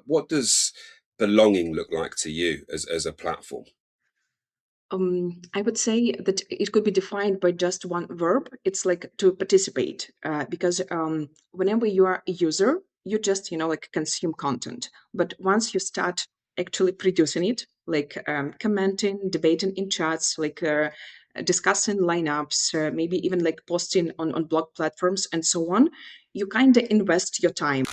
what does belonging look like to you as a platform? I would say that it could be defined by just one verb. It's like to participate, because whenever you are a user, you just like consume content. But once you start actually producing it, like commenting, debating in chats, like discussing lineups, maybe even like posting on blog platforms and so on, you kind of invest your time.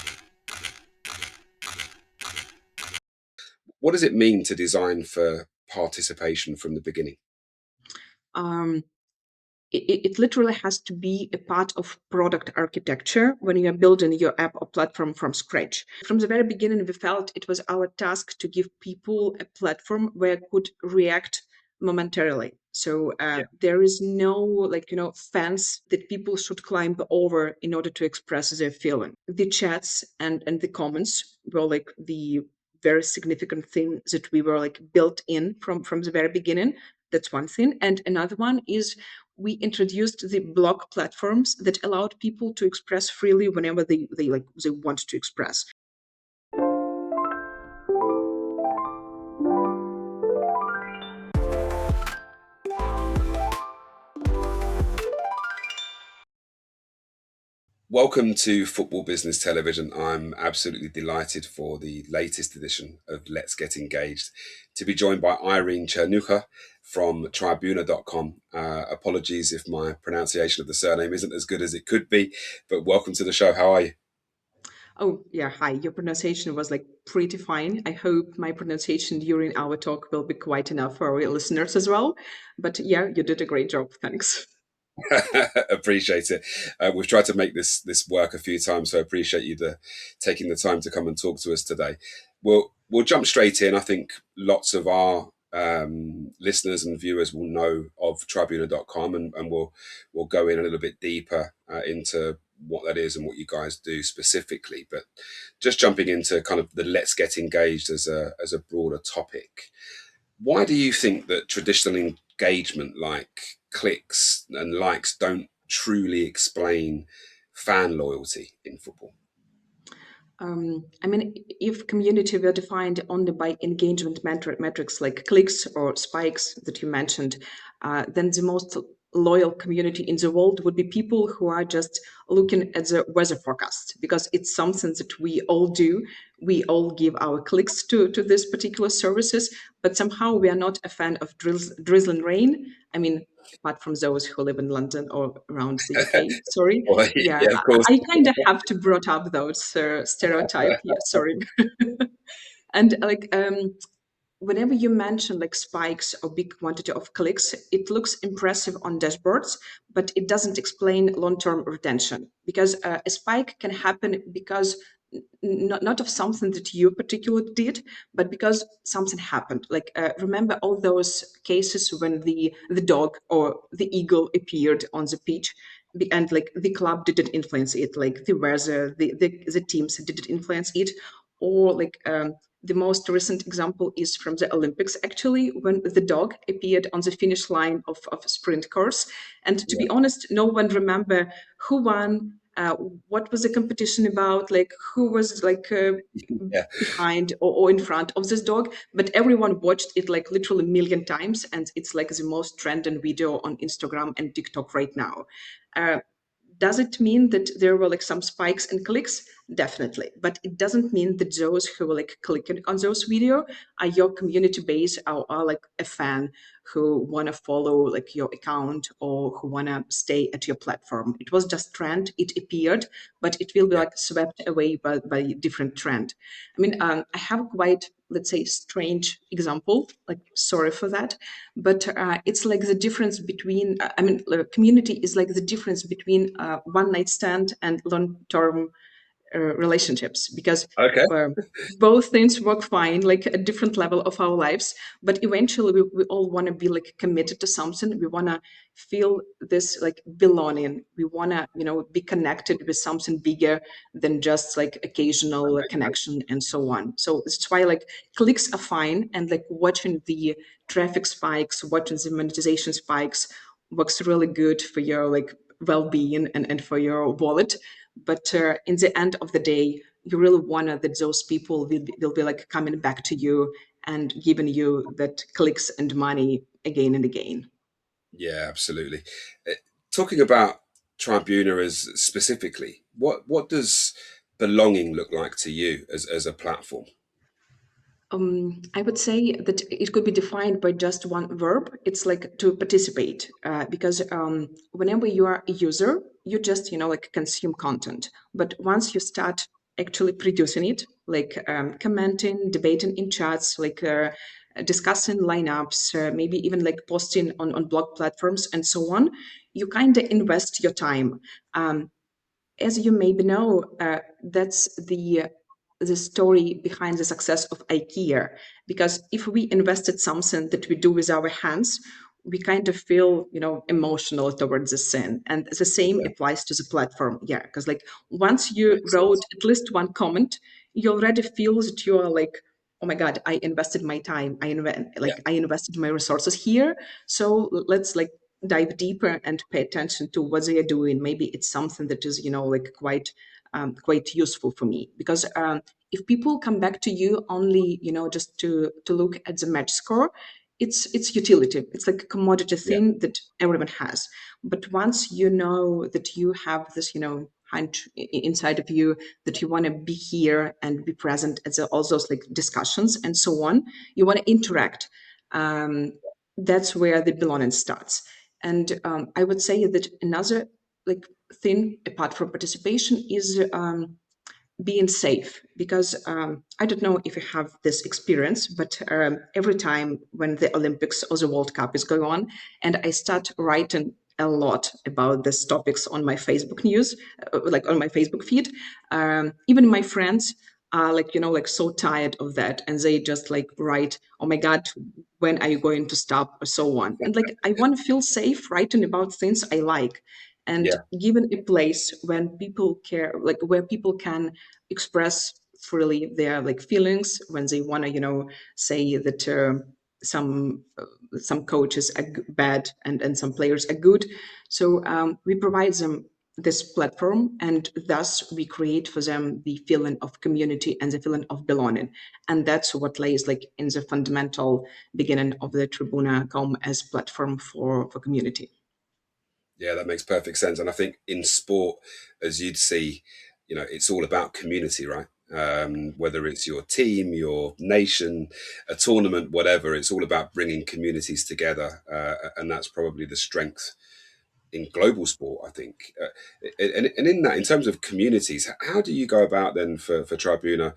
What does it mean to design for participation from the beginning? Um, it literally has to be a part of product architecture when you're building your app or platform from scratch. From the very beginning, we felt it was our task to give people a platform where could react momentarily. So there is no fence that people should climb over in order to express their feeling. The chats and the comments were like the very significant thing that we were like built in from the very beginning. That's one thing. And another one is we introduced the blog platforms that allowed people to express freely whenever they want to express. Welcome to Football Business Television. I'm absolutely delighted for the latest edition of Let's Get Engaged to be joined by Iryna Chernukha from Tribuna.com. Apologies if my pronunciation of the surname isn't as good as it could be, but welcome to the show. How are you? Oh, yeah, hi. Your pronunciation was like pretty fine. I hope my pronunciation during our talk will be quite enough for our listeners as well. But yeah, you did a great job. Thanks. Appreciate it. We've tried to make this work a few times, so I appreciate you taking the time to come and talk to us today. We'll jump straight in. I think lots of our listeners and viewers will know of Tribuna.com, and we'll go in a little bit deeper into what that is and what you guys do specifically. But just jumping into kind of the let's get engaged as a broader topic. Why do you think that traditional engagement like clicks and likes don't truly explain fan loyalty in football? I mean, if community were defined only by engagement metrics like clicks or spikes that you mentioned, then the most loyal community in the world would be people who are just looking at the weather forecast because it's something that we all do. We all give our clicks to these particular services, but somehow we are not a fan of drizzling rain. I mean, apart from those who live in London or around the UK. Sorry. Well, Yeah, yeah, of course. I kind of have to brought up those stereotype. Yeah, sorry. And whenever you mention like spikes or big quantity of clicks, it looks impressive on dashboards, but it doesn't explain long-term retention because a spike can happen because not of something that you particularly did, but because something happened. Like remember all those cases when the dog or the eagle appeared on the pitch, and like the club didn't influence it, like the weather, the teams didn't influence it, or like the most recent example is from the Olympics, actually, when the dog appeared on the finish line of a sprint course. And to be honest, no one remember who won, what was the competition about, like who was like Yeah, behind or in front of this dog. But everyone watched it like literally a million times, and it's like the most trending video on Instagram and TikTok right now. Uh, does it mean that there were like some spikes and clicks? Definitely. But it doesn't mean that those who were like clicking on those video are your community base, or are like a fan who want to follow like your account or who want to stay at your platform. It was just trend. It appeared, but it will be yeah. like swept away by different trend. I mean, I have quite, let's say, strange example, like sorry for that, but it's like the difference between I mean community is like the difference between one night stand and long term relationships, because Okay. uh, both things work fine like a different level of our lives, but eventually we all want to be like committed to something. We want to feel this like belonging. We want to be connected with something bigger than just like occasional connection and so on. So that's why like clicks are fine, and like watching the traffic spikes, watching the monetization spikes works really good for your like well-being and for your wallet. But in the end of the day, you really want that those people will be like coming back to you and giving you that clicks and money again and again. Yeah, absolutely. Uh, Talking about Tribuna as specifically, what does belonging look like to you as a platform? I would say that it could be defined by just one verb. It's like to participate, because whenever you are a user, you just like consume content. But once you start actually producing it, like commenting, debating in chats, like discussing lineups, maybe even like posting on blog platforms and so on, you kind of invest your time. As you maybe know, that's the story behind the success of IKEA. Because if we invested something that we do with our hands, we kind of feel, emotional towards the sin. And the same Yeah, applies to the platform. Yeah, because like once you makes wrote sense. at least one comment, you already feel that you are like, oh my God, I invested my time. Yeah, I invested my resources here. So let's like dive deeper and pay attention to what they are doing. Maybe it's something that is, like quite useful for me. Because if people come back to you only, just to look at the match score, it's utility. It's like a commodity yeah, thing that everyone has. But once you know that you have this, hunch inside of you that you want to be here and be present at all those like discussions and so on, you want to interact. Um, that's where the belonging starts. And I would say that another like thing apart from participation is being safe. Because I don't know if you have this experience, but every time when the Olympics or the World Cup is going on, and I start writing a lot about these topics on my Facebook news, like on my Facebook feed, even my friends are like, like so tired of that, and they just like write, oh my God, when are you going to stop, or so on. And like I want to feel safe writing about things I like, and yeah, given a place when people care, like where people can express freely their like feelings when they want to, say that some coaches are bad and some players are good. So we provide them this platform, and thus we create for them the feeling of community and the feeling of belonging. And that's what lays like in the fundamental beginning of the Tribuna.com as platform for community. yeah. That makes perfect sense. And I think in sport, as you'd see, it's all about community, right? Whether it's your team, your nation, a tournament, whatever, it's all about bringing communities together, and that's probably the strength in global sport, I think. And in that, in terms of communities, how do you go about then for Tribuna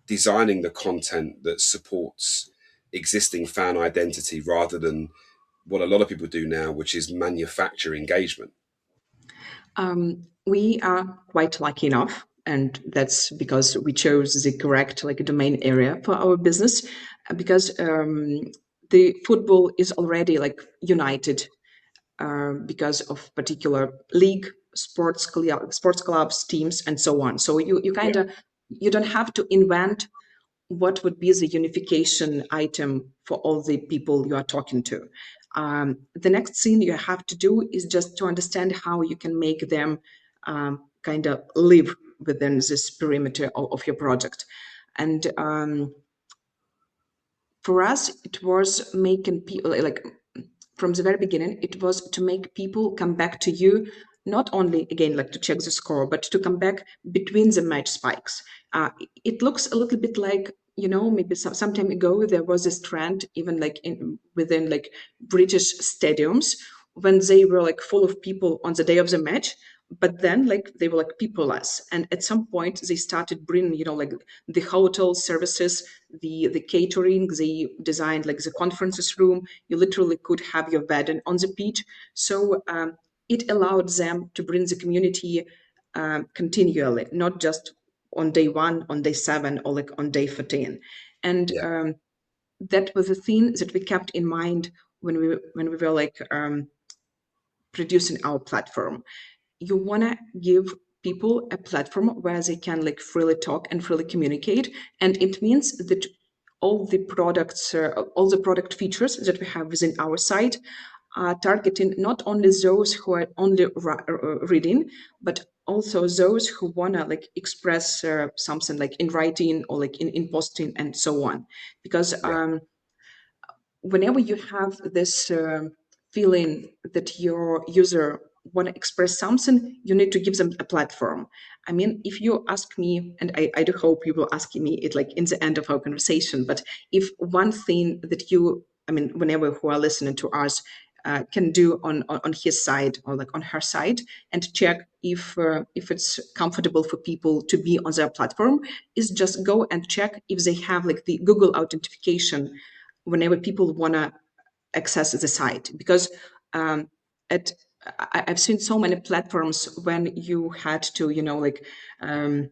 designing the content that supports existing fan identity rather than what a lot of people do now, which is manufacture engagement? We are quite lucky enough, and that's because we chose the correct like domain area for our business, because the football is already like united because of particular league, sports clubs, teams, and so on. So you Yeah, kind of you don't have to invent what would be the unification item for all the people you are talking to. The next thing you have to do is just to understand how you can make them kind of live within this perimeter of your project. And for us, it was making people like from the very beginning, it was to make people come back to you, not only again like to check the score, but to come back between the match spikes. It looks a little bit like, maybe some time ago there was this trend, even like within like British stadiums, when they were like full of people on the day of the match, but then like they were like peopleless, and at some point they started bringing, like the hotel services, the catering, they designed like the conferences room. You literally could have your wedding on the pitch. So it allowed them to bring the community continually, not just on day one, on day seven, or like on day 14. And yeah, that was a thing that we kept in mind when we were like producing our platform. You want to give people a platform where they can like freely talk and freely communicate, and it means that all the product features that we have within our site are targeting not only those who are only reading, but also those who wanna like express something like in writing or like in posting and so on, because Yeah, whenever you have this feeling that your user want to express something, you need to give them a platform. I mean, if you ask me, and I do hope you will ask me it like in the end of our conversation, but if one thing that you, I mean, whenever who are listening to us, can do on his side or like on her side, and check if it's comfortable for people to be on their platform, is just go and check if they have like the Google authentication whenever people want to access the site, because um, at I've seen so many platforms when you had to, you know, like um,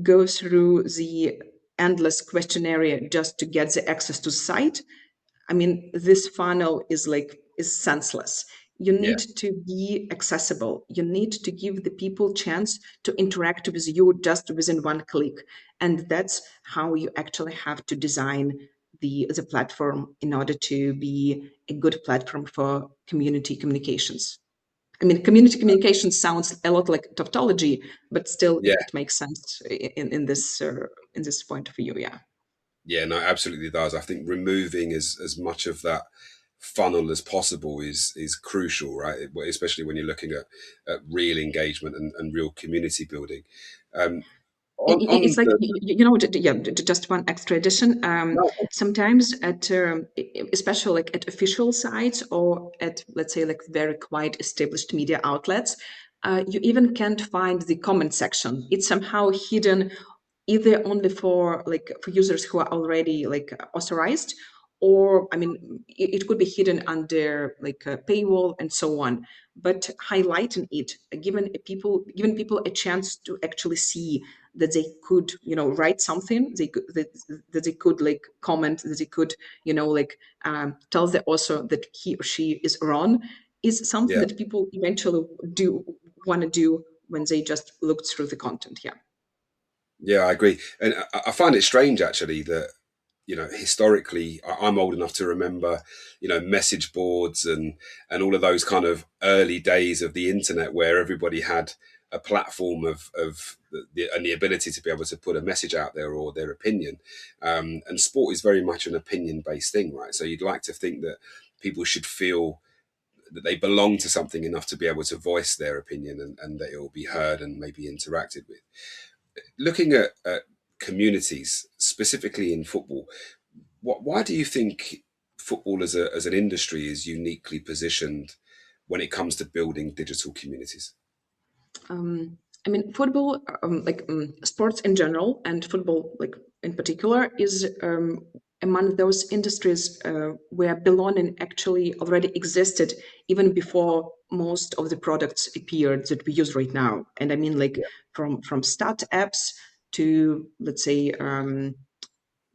go through the endless questionnaire just to get the access to the site. I mean, this funnel is senseless. You yeah, need to be accessible. You need to give the people chance to interact with you just within one click. And that's how you actually have to design the platform in order to be a good platform for community communications. I mean, community communication sounds a lot like tautology, but still yeah, it makes sense in this point of view. Yeah. yeah. No, absolutely does. I think removing as much of that funnel as possible is crucial, right? Especially when you're looking at real engagement and real community building. Um, It's on like the you know, yeah, just one extra addition. no, Sometimes at especially like at official sites or at, let's say, like very quite established media outlets, you even can't find the comment section. It's somehow hidden, either only for like for users who are already like authorized, or I mean it could be hidden under like a paywall and so on. But highlighting it, giving people a chance to actually see that they could, you know, write something, that they could like comment, that they could, you know, like tell the author that he or she is wrong, is something yeah, that people eventually do want to do when they just look through the content. Yeah. yeah, I agree, and I find it strange actually that historically, I'm old enough to remember, message boards and all of those kind of early days of the internet where everybody had a platform and the ability to be able to put a message out there or their opinion. And sport is very much an opinion based thing, right? So you'd like to think that people should feel that they belong to something enough to be able to voice their opinion and that it will be heard and maybe interacted with. Looking at communities, specifically in football, why do you think football as an industry is uniquely positioned when it comes to building digital communities? I mean, football, sports in general, and football, like in particular, is among those industries where belonging actually already existed even before most of the products appeared that we use right now. And I mean, like from stat apps to, let's say,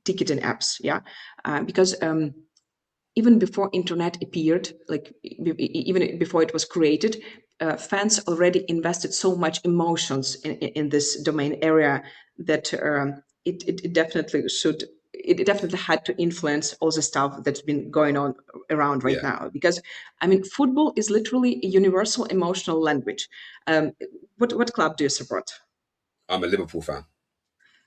ticketing apps. Yeah, because even before internet appeared, like even before it was created, fans already invested so much emotions in this domain area that it definitely should, it definitely had to influence all the stuff that's been going on around right Yeah, now, because I mean football is literally a universal emotional language. What club do you support? I'm a Liverpool fan.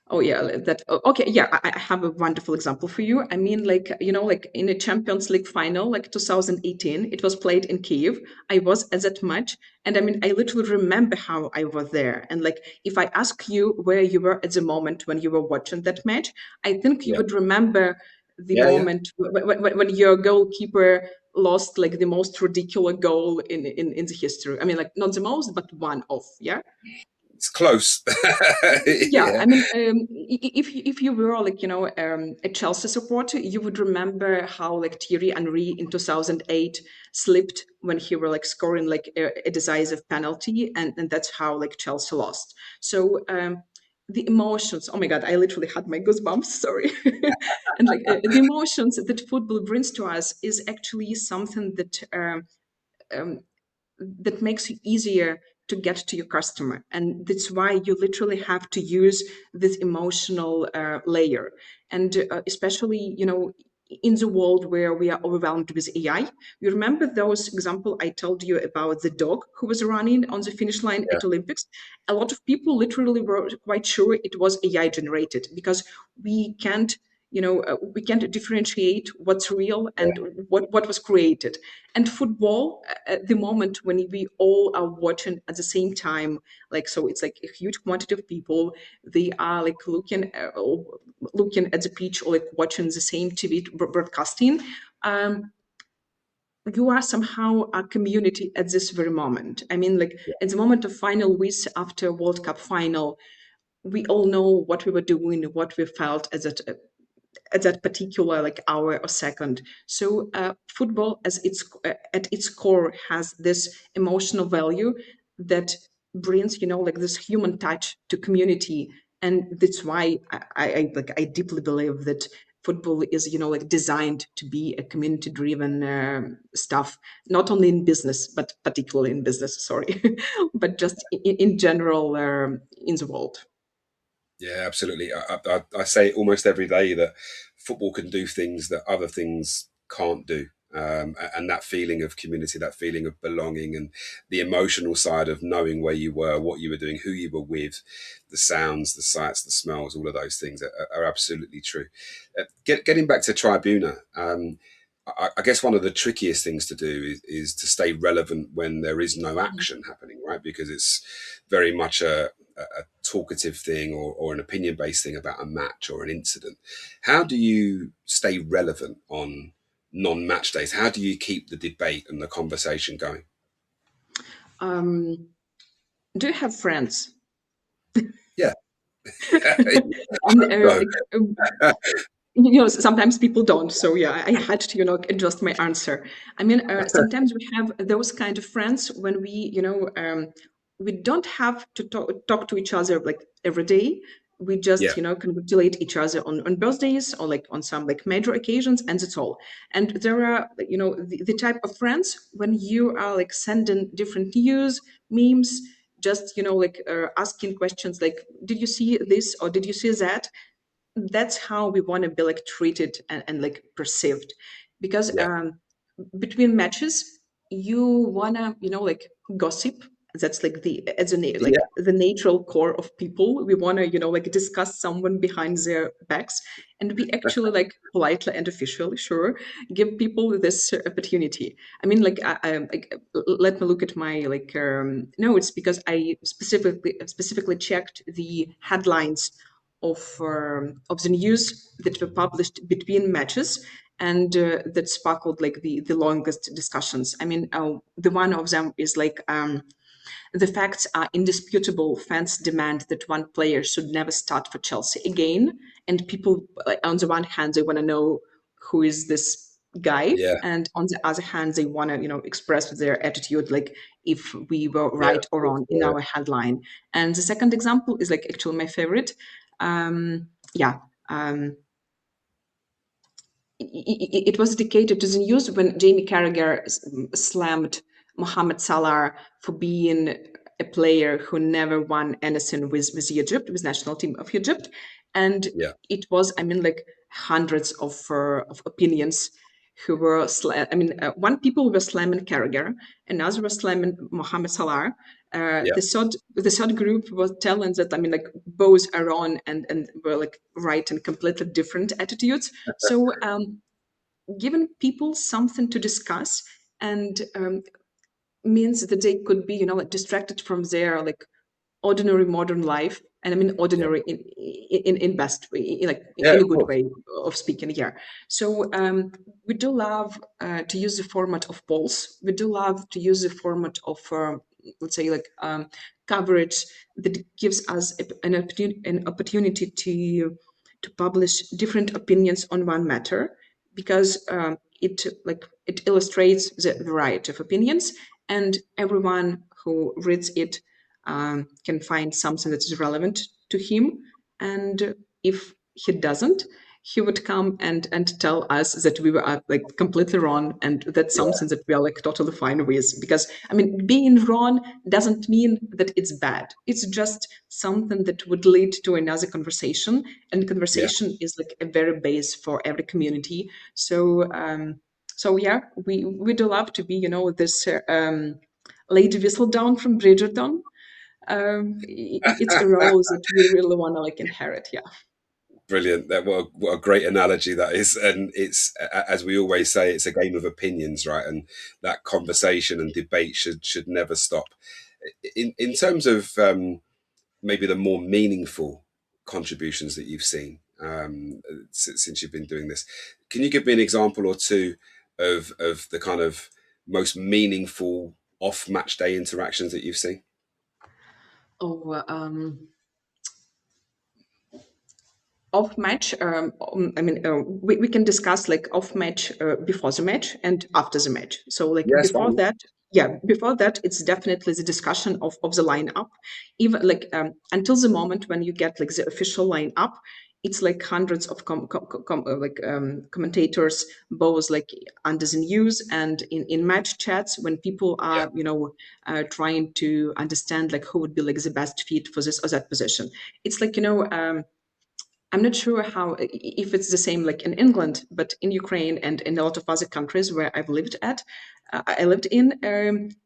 Oh yeah, that okay. Yeah, I have a wonderful example for you. I mean, like you know, like in a Champions League final, like 2018, it was played in Kiev. I was at that match, and I mean, I literally remember how I was there. And like, if I ask you where you were at the moment when you were watching that match, I think you Yeah, would remember the yeah, yeah. moment when your goalkeeper lost like the most ridiculous goal in the history. I mean, like not the most, but one of. Yeah. It's close. Yeah, Yeah, I mean, if you were like a Chelsea supporter, you would remember how like Thierry Henry in 2008 slipped when he were like scoring like a decisive penalty, and that's how like Chelsea lost. So the emotions. Oh my God, I literally had my goosebumps. Sorry, and like the emotions that football brings to us is actually something um, that makes it easier to get to your customer, and that's why you literally have to use this emotional layer. And especially, you know, in the world where we are overwhelmed with AI. You remember those example I told you about the dog who was running on the finish line Yeah, at Olympics? A lot of people literally were quite sure it was AI generated because we can't, we can't differentiate what's real yeah, and what was created. And football, at the moment when we all are watching at the same time, like, so it's like a huge quantity of people, they are like looking at the pitch or like watching the same TV broadcasting. um, you are somehow a community at this very moment. I mean, like yeah, at the moment of final weeks after World Cup final, we all know what we were doing, what we felt at that particular like hour or second. So football, as its at its core, has this emotional value that brings, like this human touch to community, and that's why I deeply believe that football is, like designed to be a community driven stuff, not only in business but particularly in business, sorry, but just in general in the world. yeah. Absolutely. I say almost every day that football can do things that other things can't do. And that feeling of community, that feeling of belonging, and the emotional side of knowing where you were, what you were doing, who you were with, the sounds, the sights, the smells, all of those things are absolutely true. Getting back to Tribuna, I guess one of the trickiest things to do is to stay relevant when there is no action happening, right? Because it's very much a talkative thing, or an opinion based thing about a match or an incident. How do you stay relevant on non-match days? How do you keep the debate and the conversation going? um, do you have friends? Yeah. And So, sometimes people don't, so yeah, I had to, adjust my answer. I mean, sometimes we have those kind of friends when we don't have to talk to each other like every day. We yeah, just, congratulate each other on birthdays or like on some like major occasions, and that's all. And there are, the type of friends when you are like sending different news, memes, just, like asking questions like, did you see this or did you see that? That's how we want to be like treated and like perceived, because yeah, between matches you wanna, like gossip. That's like the as a yeah, like the natural core of people. We want to, like discuss someone behind their backs, and we actually like politely and officially, sure, give people this opportunity. I mean, like like, let me look at my like notes, because I specifically checked the headlines of the news that were published between matches, and that sparkled like the longest discussions. I mean, the one of them is like, the facts are indisputable. Fans demand that one player should never start for Chelsea again. And people, like, on the one hand, they want to know who is this guy, yeah, and on the other hand, they want to, express their attitude, like if we were yeah, right or wrong in our headline. And the second example is like actually my favorite. Yeah. Um, it was dedicated to the news when Jamie Carragher slammed Mohamed Salah for being a player who never won anything with Egypt, with national team of Egypt, and yeah, it was, I mean, like hundreds of opinions who were, one people were slamming Carragher, another was slamming Mohamed Salah. yeah, The third group was telling that, I mean, like both are wrong and were like right in completely different attitudes. So giving people something to discuss, and means that they could be, like distracted from their like ordinary modern life. And I mean yeah, ordinary in best way, like yeah. in a Of good course. way of speaking here. So we do love to use the format of polls. We do love to use the format of let's say like coverage that gives us an opportunity to publish different opinions on one matter, because it illustrates the variety of opinions, and everyone who reads it can find something that is relevant to him. And if he doesn't, he would come and tell us that we were like completely wrong, and that's Yeah, something that we are like totally fine with. Because I mean, being wrong doesn't mean that it's bad. It's just something that would lead to another conversation, and yeah. conversation is like a very base for every community. So yeah, we do love to be, this lady whistle down from Bridgerton. It's a role that we really want to like inherit. Yeah. Brilliant. That what a great analogy that is. And it's as we always say, it's a game of opinions, right? And that conversation and debate should never stop. In terms of maybe the more meaningful contributions that you've seen since you've been doing this, can you give me an example or two of the kind of most meaningful off match day interactions that you've seen? Oh, off match. I mean, we can discuss like off match before the match and after the match. So like Yes. before that, yeah, before that, it's definitely the discussion of the lineup. Even like until the moment when you get like the official lineup, it's like hundreds of commentators, both like under the news and in match chats when people Yeah. are trying to understand like who would be like the best fit for this or that position. It's like I'm not sure how if it's the same like in England, but in Ukraine and in a lot of other countries where I've lived I lived in,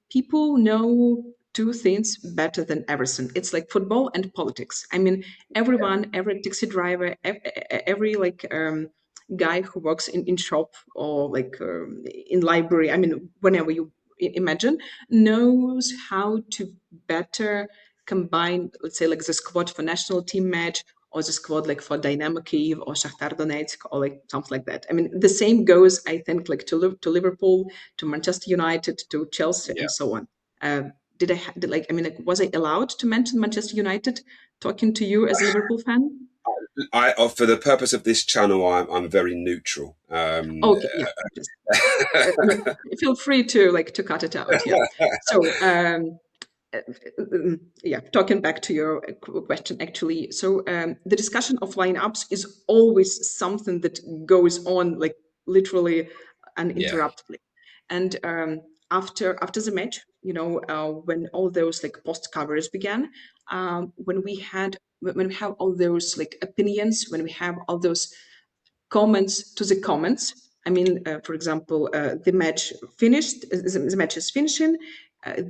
people know two things better than everything. It's like football and politics. I mean, everyone, every taxi driver, every like guy who works in shop or like in library. I mean, whenever you imagine, knows how to better combine, let's say, like the squad for national team match or the squad like for Dynamo Kyiv or Shakhtar Donetsk or like something like that. I mean, the same goes, I think, like to Liverpool, to Manchester United, to Chelsea, Yeah. and so on. Like, I mean, like, was I allowed to mention Manchester United talking to you as a Liverpool fan? For the purpose of this channel, I'm very neutral. Okay, yeah, just no, feel free to like to cut it out. Yeah. So yeah, talking back to your question, actually. So the discussion of lineups is always something that goes on like literally Yeah, uninterruptedly. And after the match, when all those like post covers began, when we have all those like opinions, when we have all those comments to the comments. I mean, for example, the match finished, the match is finishing.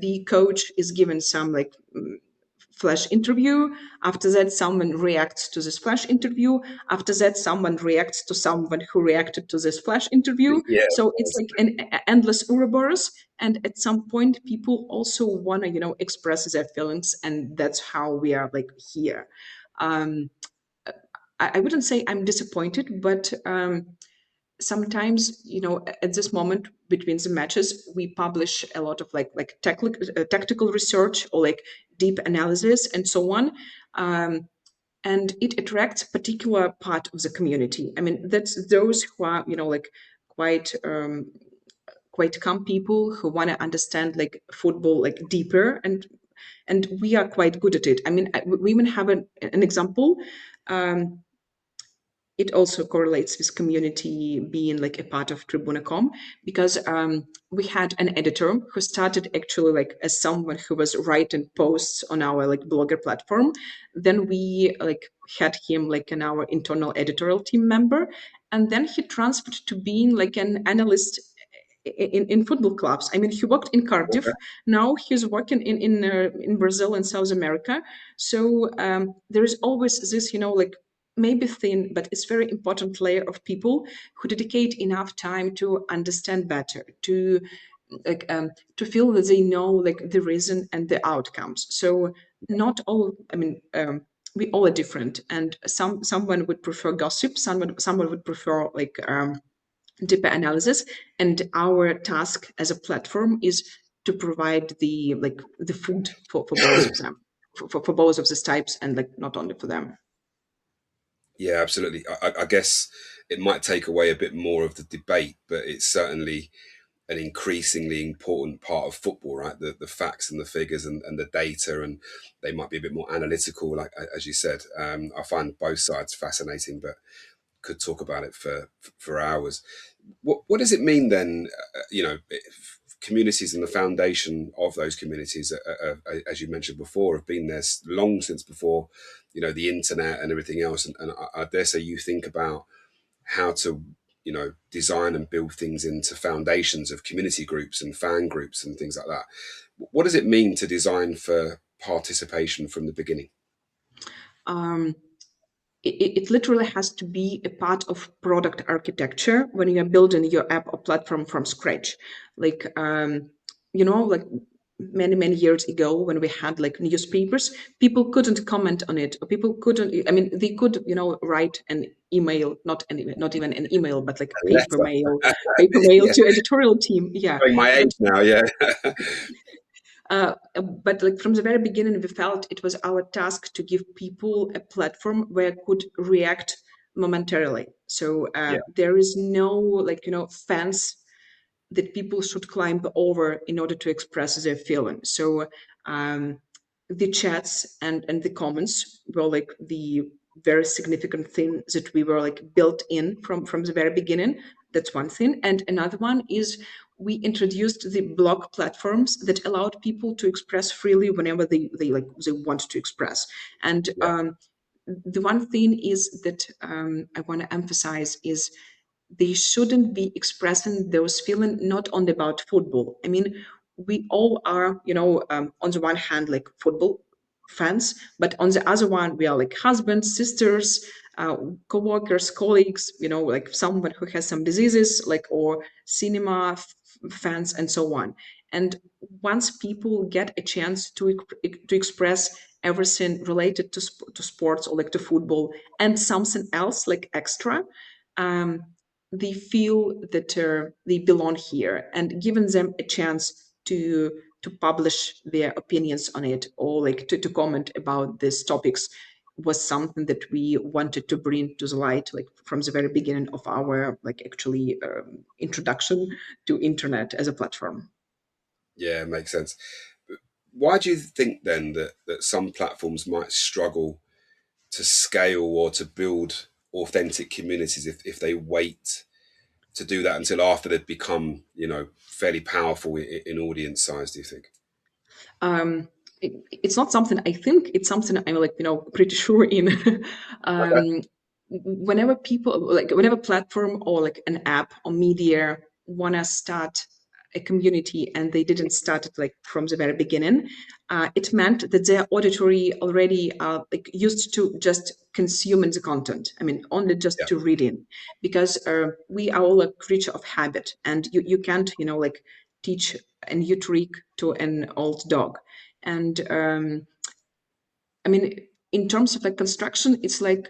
The coach is given some like flash interview. After that, someone reacts to this flash interview. After that, someone reacts to someone who reacted to this flash interview. yeah, So it's like an endless Ouroboros. And at some point, people also want to, express their feelings, and that's how we are like here. Um, I wouldn't say I'm disappointed, but sometimes, at this moment between the matches, we publish a lot of like tactical research or like deep analysis and so on. And it attracts particular part of the community. I mean, that's those who are, like quite quite calm people who want to understand like football like deeper, and we are quite good at it. I mean, we even have an example. Um, it also correlates with community being like a part of Tribuna.com, because we had an editor who started actually like as someone who was writing posts on our like blogger platform. Then we like had him like an our internal editorial team member, and then he transferred to being like an analyst in football clubs. I mean, he worked in Cardiff. Now he's working in Brazil and South America. So there is always this, like maybe thin, but it's very important layer of people who dedicate enough time to understand better, like to feel that they know like the reason and the outcomes. So not all. I mean. We all are different, and someone would prefer gossip. Someone would prefer like deeper analysis, and our task as a platform is to provide the like the food for both of them, for both of these types, and like not only for them. yeah, absolutely. I guess it might take away a bit more of the debate, but it's certainly an increasingly important part of football, right? The facts and the figures and the data, and they might be a bit more analytical, like as you said. I find both sides fascinating, but could talk about it for hours. What does it mean then? Communities and the foundation of those communities, as you mentioned before, have been there long since before, the internet and everything else. And I dare say you think about how to, design and build things into foundations of community groups and fan groups and things like that. What does it mean to design for participation from the beginning? Um, it literally has to be a part of product architecture when you're building your app or platform from scratch. Like, like many years ago when we had like newspapers, people couldn't comment on it, or people couldn't, I mean, they could, write an email, not even an email, but like A letter. paper mail Yeah, to editorial team. Yeah. showing my age But now. Yeah. but like from the very beginning, we felt it was our task to give people a platform where could react momentarily. So Yeah. there is no like fence that people should climb over in order to express their feelings. So um, the chats and the comments were like the very significant thing that we were like built in from the very beginning. That's one thing. And another one is we introduced the blog platforms that allowed people to express freely whenever they want to express. And Yeah. the one thing is that I want to emphasize is they shouldn't be expressing those feelings not only about football. I mean, we all are, on the one hand, like football fans, but on the other one, we are like husbands, sisters, co-workers, colleagues, like someone who has some diseases, like, or cinema fans and so on. And once people get a chance to express everything related to sports or like to football and something else like extra, um, they feel that they belong here, and giving them a chance to publish their opinions on it, or like to comment about these topics, was something that we wanted to bring to the light, like from the very beginning of our like actually introduction to internet as a platform. Yeah, makes sense. Why do you think then that some platforms might struggle to scale or to build authentic communities if they wait to do that until after they've become, fairly powerful in audience size, do you think? It's not something I think, it's something I'm like pretty sure in. Okay. um, whenever platform or like an app or media want to start a community and they didn't start it like from the very beginning, it meant that their auditory already like used to just consuming the content, I mean only just Yeah. to reading, because we are all a creature of habit, and you can't like teach a new trick to an old dog. And I mean, in terms of like construction, it's like,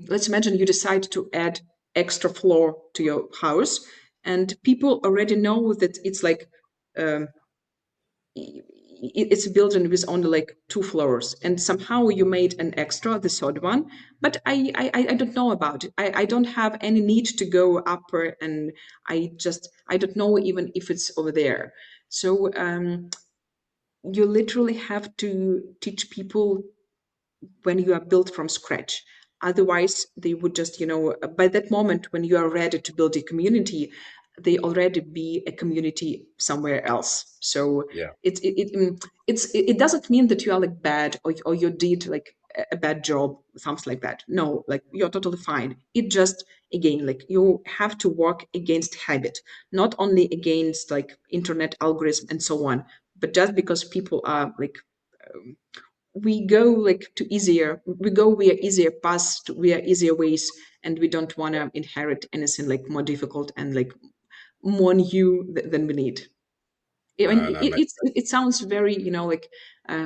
let's imagine you decide to add extra floor to your house, and people already know that it's like um, it's a building with only like two floors, and somehow you made an extra, the third one, but I don't know about it. I don't have any need to go upper, and I don't know even if it's over there. So you literally have to teach people when you are built from scratch. Otherwise, they would just, by that moment when you are ready to build a community, they already be a community somewhere else. So Yeah. it doesn't mean that you are like bad, or you did like a bad job, something like that. No, like you're totally fine. It just, again, like you have to work against habit, not only against like internet algorithm and so on, but just because people are like we go like to easier, we go via easier paths, via easier ways, and we don't want to inherit anything like more difficult and like more new than we need. I mean, No, no, it sounds very like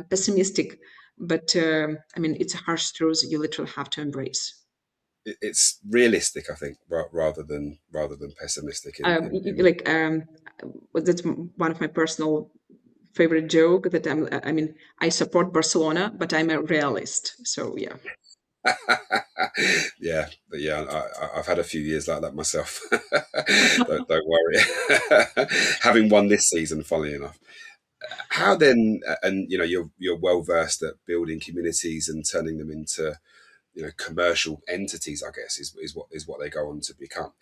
pessimistic, but I mean it's a harsh truth you literally have to embrace. it's realistic, I think, rather than pessimistic. Like that's one of my personal favorite joke, that I mean, I support Barcelona, but I'm a realist. So yeah. Yeah, but yeah, I've had a few years like that myself. Don't worry. Having won this season, funnily enough. How then? And you're well versed at building communities and turning them into commercial entities, I guess, is what they go on to become.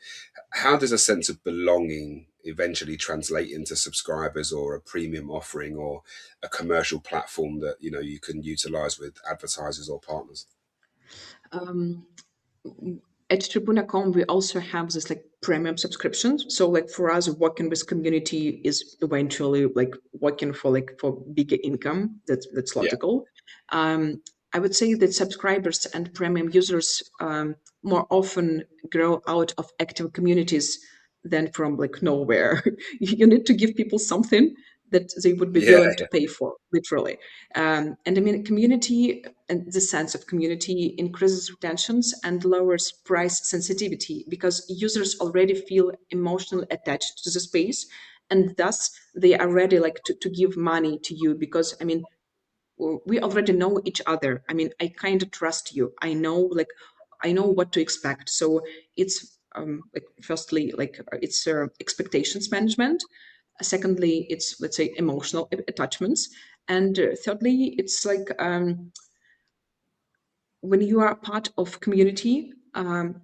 How does a sense of belonging eventually translate into subscribers or a premium offering or a commercial platform that you can utilize with advertisers or partners? Um, at Tribuna.com, we also have this like premium subscriptions. So like for us, working with community is eventually like working for bigger income. That's Yeah, logical. Um, I would say that subscribers and premium users more often grow out of active communities than from like nowhere. You need to give people something that they would be yeah, willing to pay for, literally. And I mean, community and the sense of community increases retentions and lowers price sensitivity because users already feel emotionally attached to the space, and thus they are ready like to give money to you because I mean we already know each other. I mean, I kind of trust you. I know what to expect. So it's like firstly like it's expectations management. Secondly, it's let's say emotional attachments, and thirdly, it's like when you are part of community,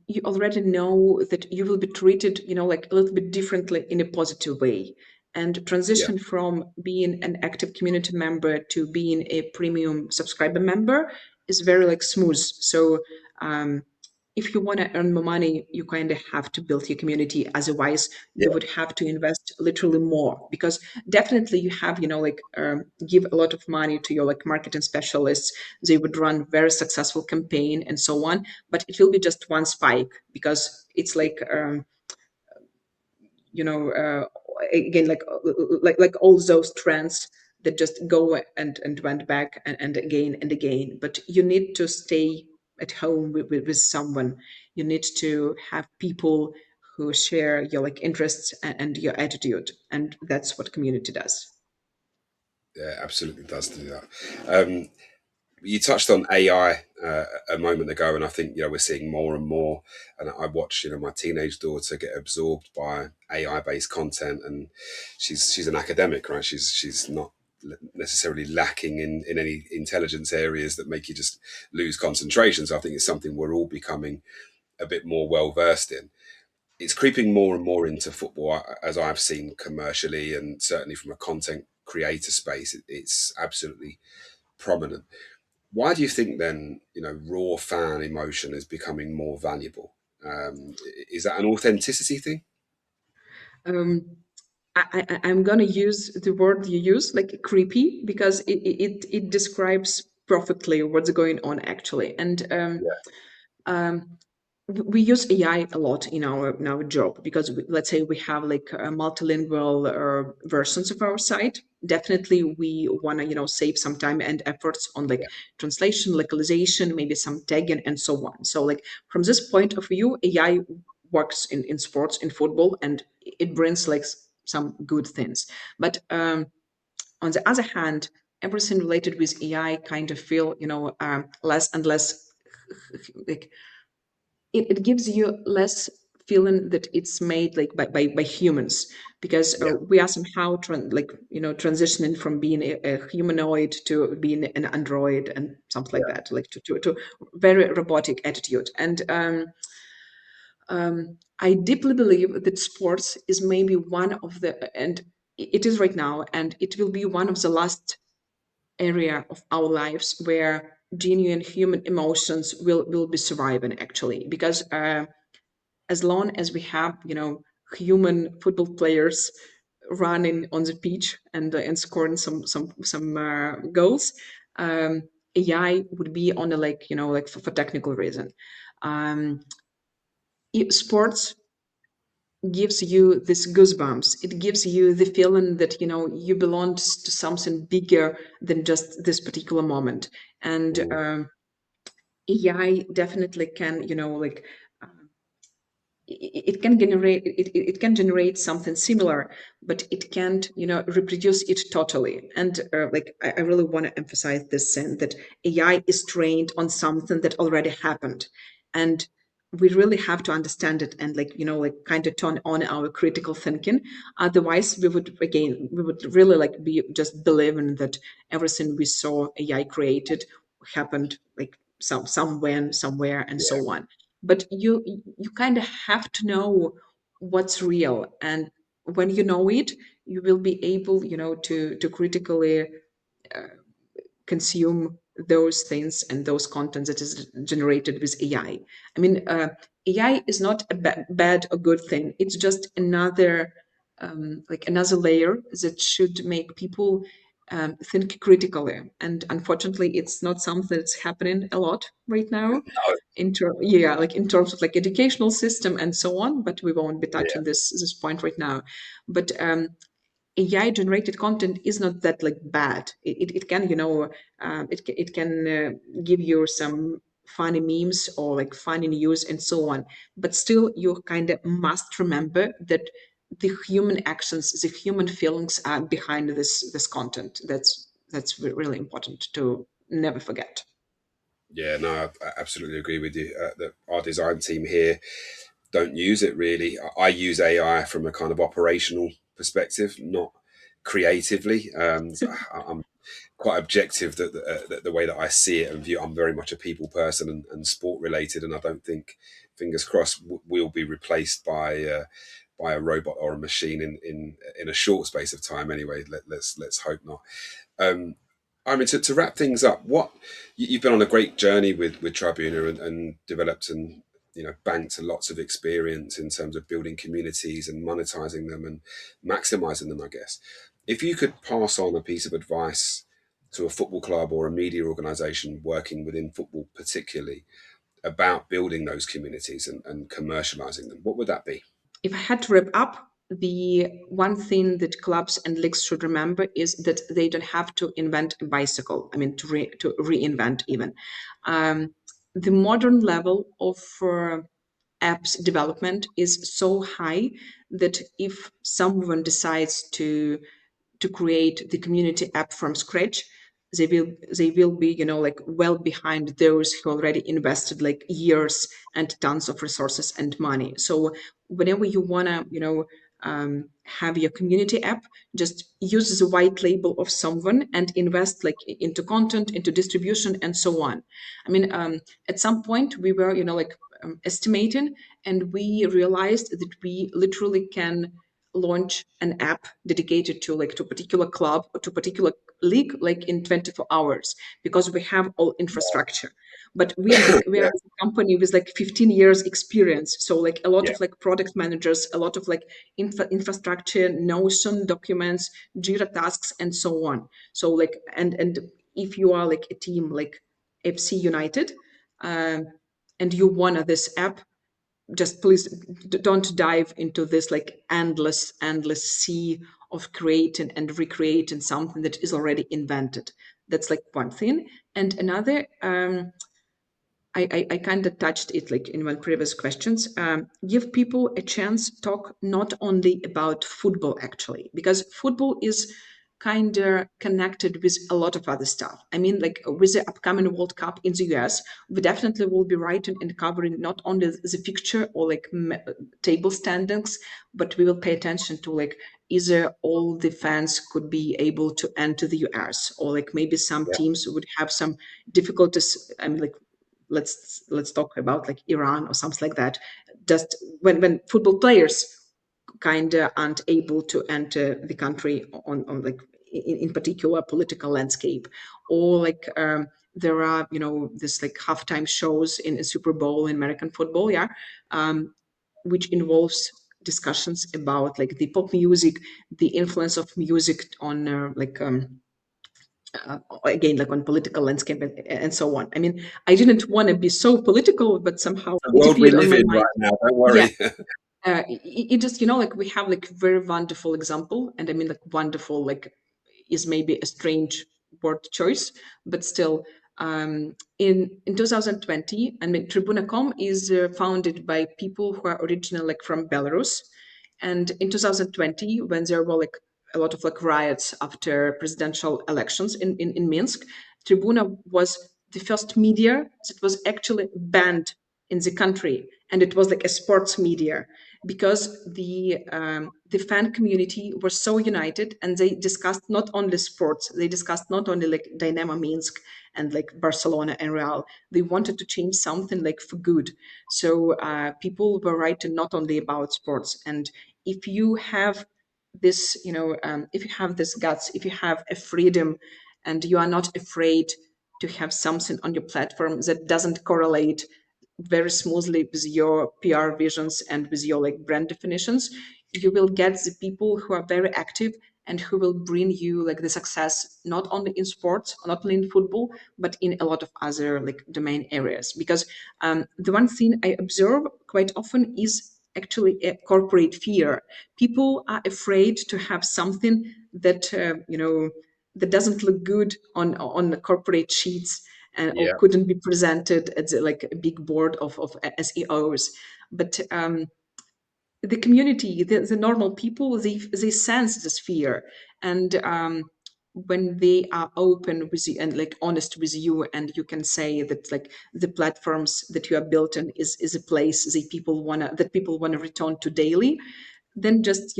you already know that you will be treated, like a little bit differently in a positive way. And yeah, transition from being an active community member to being a premium subscriber member is very like smooth. So um, if you want to earn more money, you kind of have to build your community. Otherwise, yeah, you would have to invest literally more because definitely you have, like give a lot of money to your like marketing specialists. They would run very successful campaign and so on, but it will be just one spike because it's like you know again like all those trends that just go and went back and again, but you need to stay at home with someone. You need to have people who share your like interests and your attitude, and that's what community does. yeah. Absolutely does do that. You touched on AI a moment ago, and I think we're seeing more and more. And I watch my teenage daughter get absorbed by AI based content, and she's an academic, right? She's not necessarily lacking in any intelligence areas that make you just lose concentration. So I think it's something we're all becoming a bit more well versed in. It's creeping more and more into football, as I've seen commercially, and certainly from a content creator space, it's absolutely prominent. Why do you think then, raw fan emotion is becoming more valuable? Is that an authenticity thing? um, I'm gonna use the word you use, like creepy, because it describes perfectly what's going on actually. And um, we use AI a lot in our job because let's say we have like multilingual versions of our site. Definitely, we want to save some time and efforts on like translation, localization, maybe some tagging and so on. So like from this point of view, AI works in sports, in football, and it brings like some good things. But on the other hand, everything related with AI kind of feel less and less like it gives you less feeling that it's made like by humans because Yeah, we are somehow transitioning from being a humanoid to being an android and something like yeah, that, like to very robotic attitude. And I deeply believe that sports is maybe one of the and it is right now, and it will be one of the last area of our lives where genuine human emotions will be surviving actually because as long as we have human football players running on the pitch and scoring some goals, um, AI would be on a like like for technical reason. um, Sports gives you this goosebumps. It gives you the feeling that you belong to something bigger than just this particular moment. And mm, AI definitely can like it can generate it can generate something similar, but it can't reproduce it totally. And like I really want to emphasize this thing that AI is trained on something that already happened, and we really have to understand it and like like kind of turn on our critical thinking. Otherwise we would really like be just believing that everything we saw AI created happened like some when, somewhere, and Yeah. so on. But you kind of have to know what's real, and when you know it, you will be able, to critically consume those things and those contents that is generated with AI. I mean, AI is not a bad or good thing. It's just another like another layer that should make people think critically. And unfortunately, it's not something that's happening a lot right now. Like in terms of like educational system and so on, but we won't be Yeah. touching this point right now. But AI generated content is not that like bad. It can, it can give you some funny memes or like funny news and so on. But still, you kind of must remember that the human actions, the human feelings are behind this content. That's really important to never forget. Yeah, no, I absolutely agree with you. That our design team here don't use it really. I use AI from a kind of operational perspective, not creatively. So I'm quite objective that the way that I see it and view. I'm very much a people person and sport related, and I don't think, fingers crossed, we'll be replaced by a robot or a machine in a short space of time. Anyway, let's hope not. Um, I mean, to wrap things up, you've been on a great journey with Tribuna and developed and banked lots of experience in terms of building communities and monetizing them and maximizing them. I guess if you could pass on a piece of advice to a football club or a media organization working within football, particularly about building those communities and commercializing them, what would that be? If I had to wrap up, the one thing that clubs and leagues should remember is that they don't have to invent a bicycle. I mean, to reinvent even. Um, the modern level of apps development is so high that if someone decides to create the community app from scratch, they will be, like well behind those who already invested like years and tons of resources and money. So whenever you wanna, have your community app, just use the white label of someone and invest like into content, into distribution, and so on. I mean, at some point we were, like estimating, and we realized that we literally can launch an app dedicated to like to a particular club or to a particular league like in 24 hours, because we have all infrastructure. But we are Yeah, a company with like 15 years experience, so like a lot yeah, of like product managers, a lot of like infrastructure, Notion documents, Jira tasks, and so on. So like, and if you are like a team like FC United, um, and you want this app, just please don't dive into this like endless sea of creating and recreating something that is already invented. That's like one thing. And another, I kind of touched it like in one previous questions. Give people a chance to talk not only about football actually, because football is kind of connected with a lot of other stuff. I mean, like with the upcoming World Cup in the US, we definitely will be writing and covering not only the fixture or like table standings, but we will pay attention to like either all the fans could be able to enter the US, or like maybe some yeah, teams would have some difficulties. I mean, like let's talk about like Iran or something like that. Just when football players kind of aren't able to enter the country on like in particular political landscape, or like there are this like halftime shows in a Super Bowl in American football, yeah, um, which involves discussions about like the pop music, the influence of music on again like on political landscape and so on. I mean, I didn't want to be so political, but somehow the it world we appeared on live my in mind. right now. Don't Yeah, worry. it just like we have like very wonderful example, and I mean like wonderful like is maybe a strange word choice, but still, in 2020, I mean, Tribuna.com is founded by people who are originally like from Belarus, and in 2020, when there were like a lot of like riots after presidential elections in Minsk, Tribuna was the first media that was actually banned in the country, and it was like a sports media. because the fan community were so united, and they discussed not only sports, they discussed not only like Dynamo Minsk and like Barcelona and Real. They wanted to change something like for good. So people were writing not only about sports. And if you have this, if you have this guts, if you have a freedom, and you are not afraid to have something on your platform that doesn't correlate very smoothly with your PR visions and with your like brand definitions, you will get the people who are very active and who will bring you like the success not only in sports, not only in football, but in a lot of other like domain areas. Because the one thing I observe quite often is actually a corporate fear. People are afraid to have something that that doesn't look good on the corporate sheets, and or Yeah. couldn't be presented as like a big board of SEOs. But the community, the normal people, they sense this fear. And when they are open with you and like honest with you, and you can say that like the platforms that you are built in is a place that people wanna return to daily, then just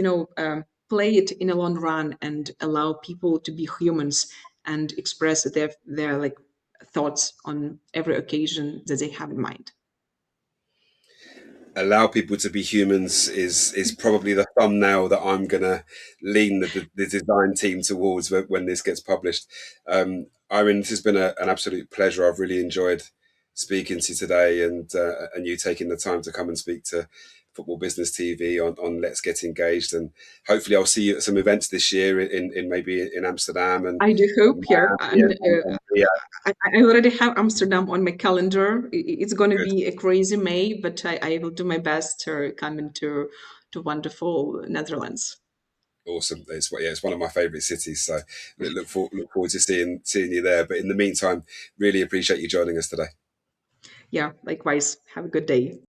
play it in a long run and allow people to be humans and express their like thoughts on every occasion that they have in mind. Allow people to be humans is probably the thumbnail that I'm gonna lean the design team towards when this gets published. Irene, this has been an absolute pleasure. I've really enjoyed speaking to you today, and you taking the time to come and speak to Football Business TV on Let's Get Engaged. And hopefully I'll see you at some events this year in maybe in Amsterdam I do hope, and yeah. Miami And and yeah, I already have Amsterdam on my calendar. It's going to good. be a crazy May, but I will do my best to come into to wonderful Netherlands. Awesome. It's one of my favourite cities. So look forward to seeing you there. But in the meantime, really appreciate you joining us today. Yeah, likewise. Have a good day.